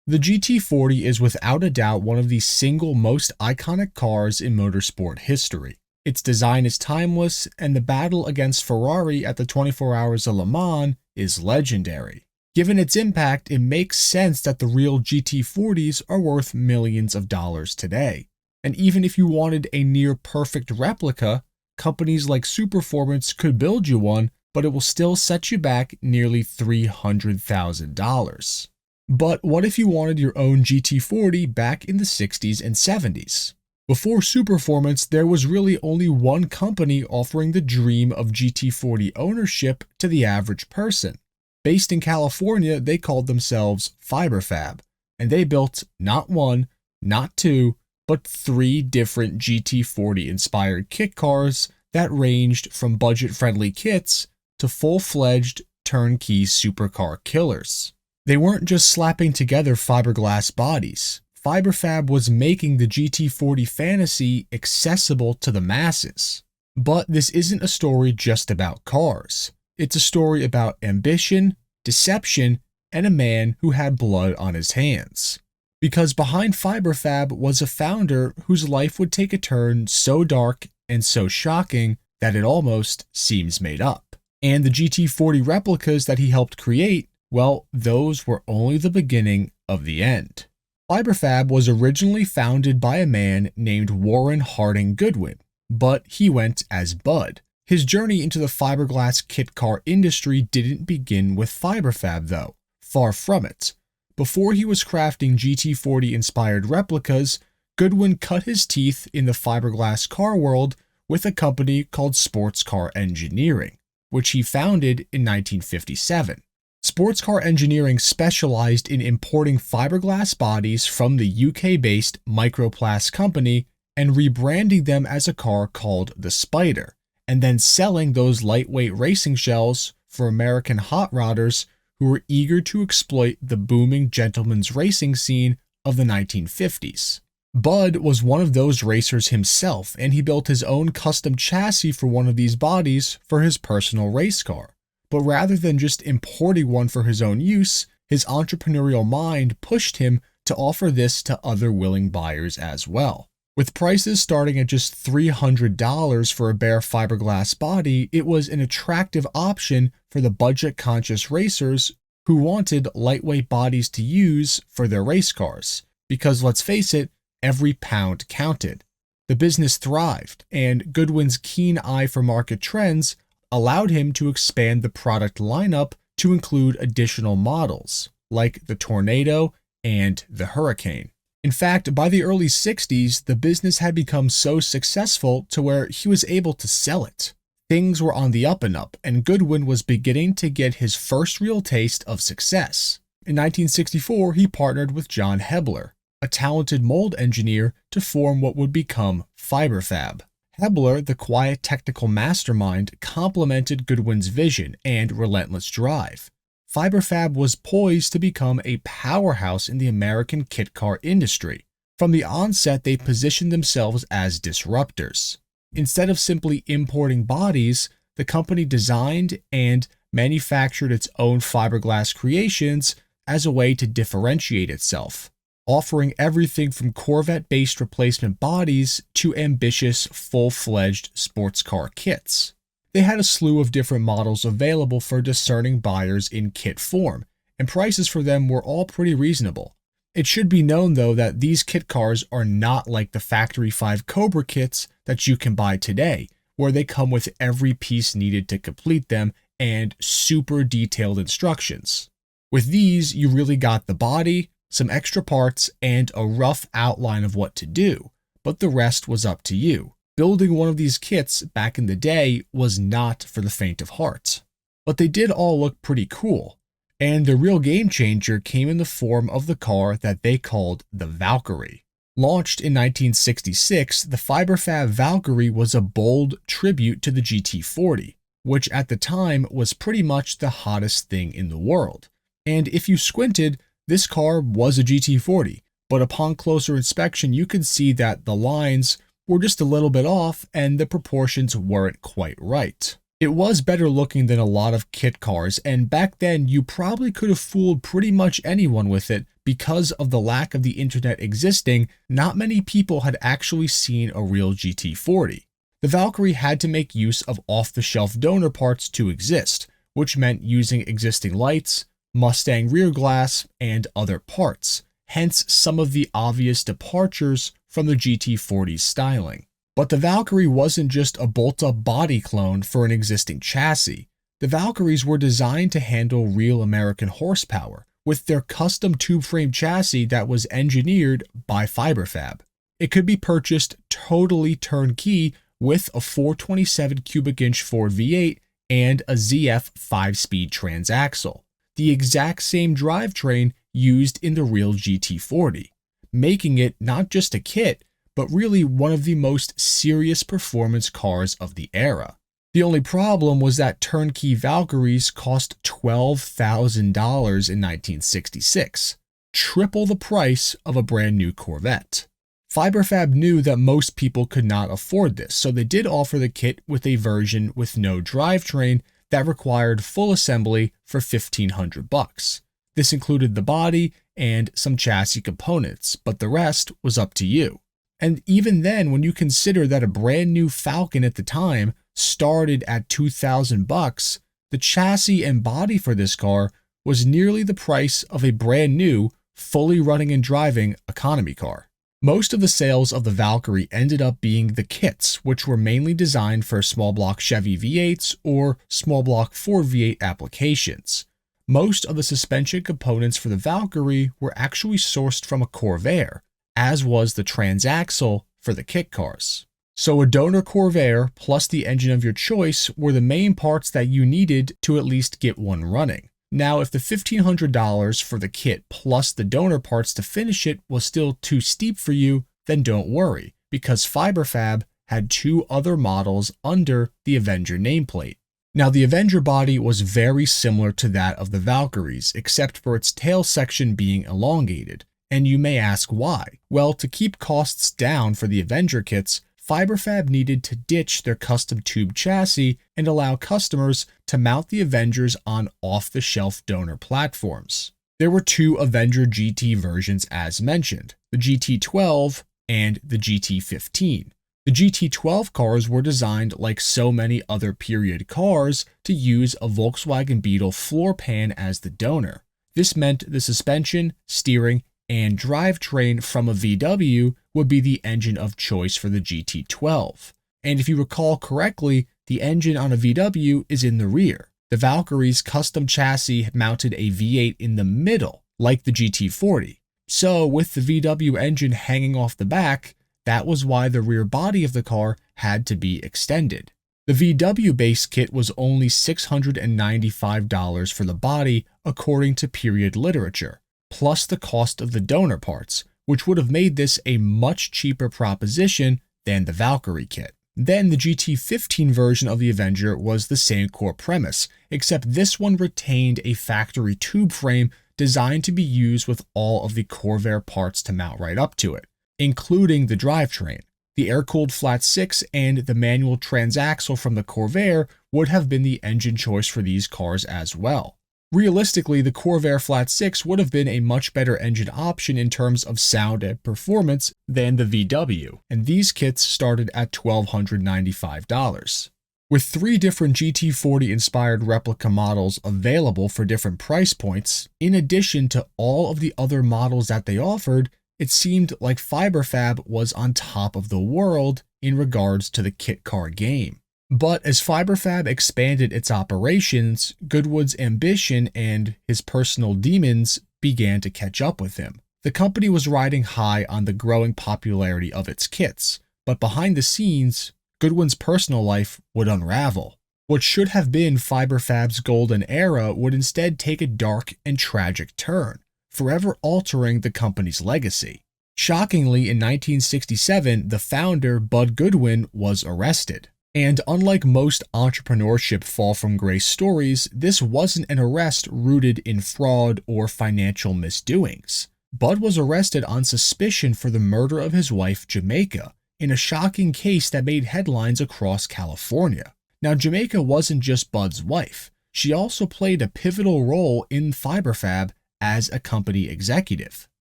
The GT40 is without a doubt one of the single most iconic cars in motorsport history. Its design is timeless, and the battle against Ferrari at the 24 Hours of Le Mans is legendary. Given its impact, it makes sense that the real GT40s are worth millions of dollars today. And even if you wanted a near-perfect replica, companies like Superformance could build you one, but it will still set you back nearly $300,000. But what if you wanted your own GT40 back in the 60s and 70s? Before Superformance, there was really only one company offering the dream of GT40 ownership to the average person. Based in California, they called themselves Fiberfab, and they built not one, not two, but 3 different GT40-inspired kit cars that ranged from budget-friendly kits to full-fledged turnkey supercar killers. They weren't just slapping together fiberglass bodies. Fiberfab was making the GT40 fantasy accessible to the masses. But this isn't a story just about cars. It's a story about ambition, deception, and a man who had blood on his hands. Because behind Fiberfab was a founder whose life would take a turn so dark and so shocking that it almost seems made up. And the GT40 replicas that he helped create, well, those were only the beginning of the end. Fiberfab was originally founded by a man named Warren Harding Goodwin, but he went as Bud. His journey into the fiberglass kit car industry didn't begin with Fiberfab though, far from it. Before he was crafting GT40-inspired replicas, Goodwin cut his teeth in the fiberglass car world with a company called Sports Car Engineering, which he founded in 1957. Sports Car Engineering specialized in importing fiberglass bodies from the UK-based Microplast company and rebranding them as a car called the Spider, and then selling those lightweight racing shells for American hot rodders who were eager to exploit the booming gentleman's racing scene of the 1950s. Bud was one of those racers himself, and he built his own custom chassis for one of these bodies for his personal race car. But rather than just importing one for his own use, his entrepreneurial mind pushed him to offer this to other willing buyers as well. With prices starting at just $300 for a bare fiberglass body, it was an attractive option for the budget-conscious racers who wanted lightweight bodies to use for their race cars. Because let's face it, every pound counted. The business thrived, and Goodwin's keen eye for market trends allowed him to expand the product lineup to include additional models, like the Tornado and the Hurricane. In fact, by the early 60s, the business had become so successful to where he was able to sell it. Things were on the up and up, and Goodwin was beginning to get his first real taste of success. In 1964, he partnered with John Hebler, a talented mold engineer, to form what would become Fiberfab. Hebler, the quiet technical mastermind, complemented Goodwin's vision and relentless drive. Fiberfab was poised to become a powerhouse in the American kit car industry. From the onset, they positioned themselves as disruptors. Instead of simply importing bodies, the company designed and manufactured its own fiberglass creations as a way to differentiate itself, offering everything from Corvette-based replacement bodies to ambitious, full-fledged sports car kits. They had a slew of different models available for discerning buyers in kit form, and prices for them were all pretty reasonable. It should be known though that these kit cars are not like the Factory 5 Cobra kits that you can buy today, where they come with every piece needed to complete them and super detailed instructions. With these, you really got the body, some extra parts, and a rough outline of what to do, but the rest was up to you. Building one of these kits back in the day was not for the faint of heart. But they did all look pretty cool, and the real game changer came in the form of the car that they called the Valkyrie. Launched in 1966, the Fiberfab Valkyrie was a bold tribute to the GT40, which at the time was pretty much the hottest thing in the world. And if you squinted, this car was a GT40, but upon closer inspection you could see that the lines were just a little bit off and the proportions weren't quite right. It was better looking than a lot of kit cars, and back then you probably could have fooled pretty much anyone with it because of the lack of the internet existing, not many people had actually seen a real GT40. The Valkyrie had to make use of off-the-shelf donor parts to exist, which meant using existing lights, Mustang rear glass, and other parts, hence some of the obvious departures from the GT40's styling. But the Valkyrie wasn't just a bolt-up body clone for an existing chassis. The Valkyries were designed to handle real American horsepower, with their custom tube frame chassis that was engineered by Fiberfab. It could be purchased totally turnkey with a 427 cubic inch Ford V8 and a ZF 5-speed transaxle, the exact same drivetrain used in the real GT40, making it not just a kit, but really one of the most serious performance cars of the era. The only problem was that turnkey Valkyries cost $12,000 in 1966, triple the price of a brand new Corvette. Fiberfab knew that most people could not afford this, so they did offer the kit with a version with no drivetrain that required full assembly for $1,500. This included the body and some chassis components, but the rest was up to you. And even then, when you consider that a brand new Falcon at the time started at $2,000, the chassis and body for this car was nearly the price of a brand new, fully running and driving economy car. Most of the sales of the Valkyrie ended up being the kits, which were mainly designed for small block Chevy V8s or small block Ford V8 applications. Most of the suspension components for the Valkyrie were actually sourced from a Corvair, as was the transaxle for the kit cars. So a donor Corvair plus the engine of your choice were the main parts that you needed to at least get one running. Now, if the $1,500 for the kit plus the donor parts to finish it was still too steep for you, then don't worry, because Fiberfab had two other models under the Avenger nameplate. Now, the Avenger body was very similar to that of the Valkyries, except for its tail section being elongated. And you may ask why. Well, to keep costs down for the Avenger kits, Fiberfab needed to ditch their custom tube chassis and allow customers to mount the Avengers on off-the-shelf donor platforms. There were two Avenger GT versions as mentioned, the GT12 and the GT15. The GT12 cars were designed like so many other period cars to use a Volkswagen Beetle floor pan as the donor. This meant the suspension, steering, and drivetrain from a VW would be the engine of choice for the GT12. And if you recall correctly, the engine on a VW is in the rear. The Valkyrie's custom chassis had mounted a V8 in the middle, like the GT40. So with the VW engine hanging off the back, that was why the rear body of the car had to be extended. The VW base kit was only $695 for the body, according to period literature, plus the cost of the donor parts, which would have made this a much cheaper proposition than the Valkyrie kit. Then the GT15 version of the Avenger was the same core premise, except this one retained a factory tube frame designed to be used with all of the Corvair parts to mount right up to it, including the drivetrain. The air-cooled flat 6 and the manual transaxle from the Corvair would have been the engine choice for these cars as well. Realistically, the Corvair Flat 6 would have been a much better engine option in terms of sound and performance than the VW, and these kits started at $1,295. With 3 different GT40-inspired replica models available for different price points, in addition to all of the other models that they offered, it seemed like Fiberfab was on top of the world in regards to the kit car game. But as Fiberfab expanded its operations, Goodwin's ambition and his personal demons began to catch up with him. The company was riding high on the growing popularity of its kits, but behind the scenes, Goodwin's personal life would unravel. What should have been Fiberfab's golden era would instead take a dark and tragic turn, forever altering the company's legacy. Shockingly, in 1967, the founder, Bud Goodwin, was arrested. And unlike most entrepreneurship fall from grace stories, this wasn't an arrest rooted in fraud or financial misdoings. Bud was arrested on suspicion for the murder of his wife, Jamaica, in a shocking case that made headlines across California. Now, Jamaica wasn't just Bud's wife. She also played a pivotal role in Fiberfab as a company executive.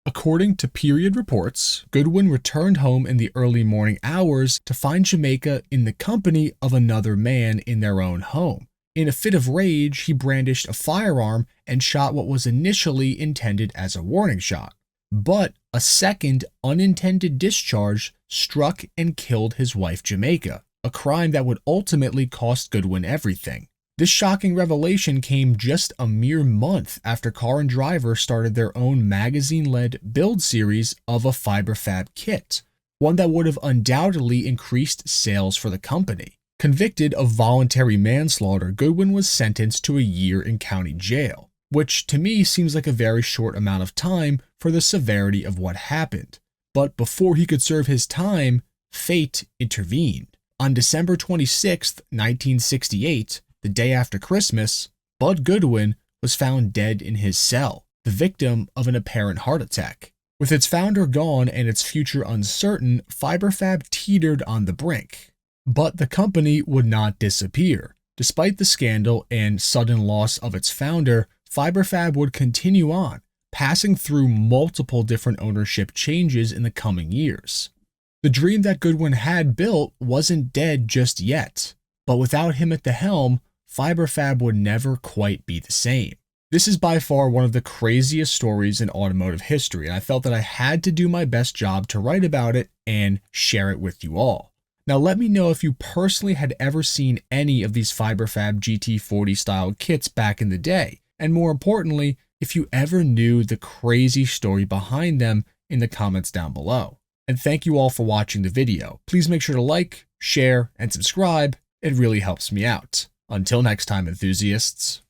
According to period reports, Goodwin returned home in the early morning hours to find Jamaica in the company of another man in their own home. In a fit of rage, he brandished a firearm and shot what was initially intended as a warning shot. But a second unintended discharge struck and killed his wife Jamaica, a crime that would ultimately cost Goodwin everything. This shocking revelation came just a mere month after Car and Driver started their own magazine-led build series of a Fiberfab kit, one that would have undoubtedly increased sales for the company. Convicted of voluntary manslaughter, Goodwin was sentenced to a year in county jail, which to me seems like a very short amount of time for the severity of what happened. But before he could serve his time, fate intervened. On December 26, 1968, the day after Christmas, Bud Goodwin was found dead in his cell, the victim of an apparent heart attack. With its founder gone and its future uncertain, Fiberfab teetered on the brink. But the company would not disappear. Despite the scandal and sudden loss of its founder, Fiberfab would continue on, passing through multiple different ownership changes in the coming years. The dream that Goodwin had built wasn't dead just yet, but without him at the helm, Fiberfab would never quite be the same. This is by far one of the craziest stories in automotive history, and I felt that I had to do my best job to write about it and share it with you all. Now let me know if you personally had ever seen any of these Fiberfab GT40 style kits back in the day, and more importantly, if you ever knew the crazy story behind them in the comments down below. And thank you all for watching the video. Please make sure to like, share, and subscribe. It really helps me out. Until next time, enthusiasts.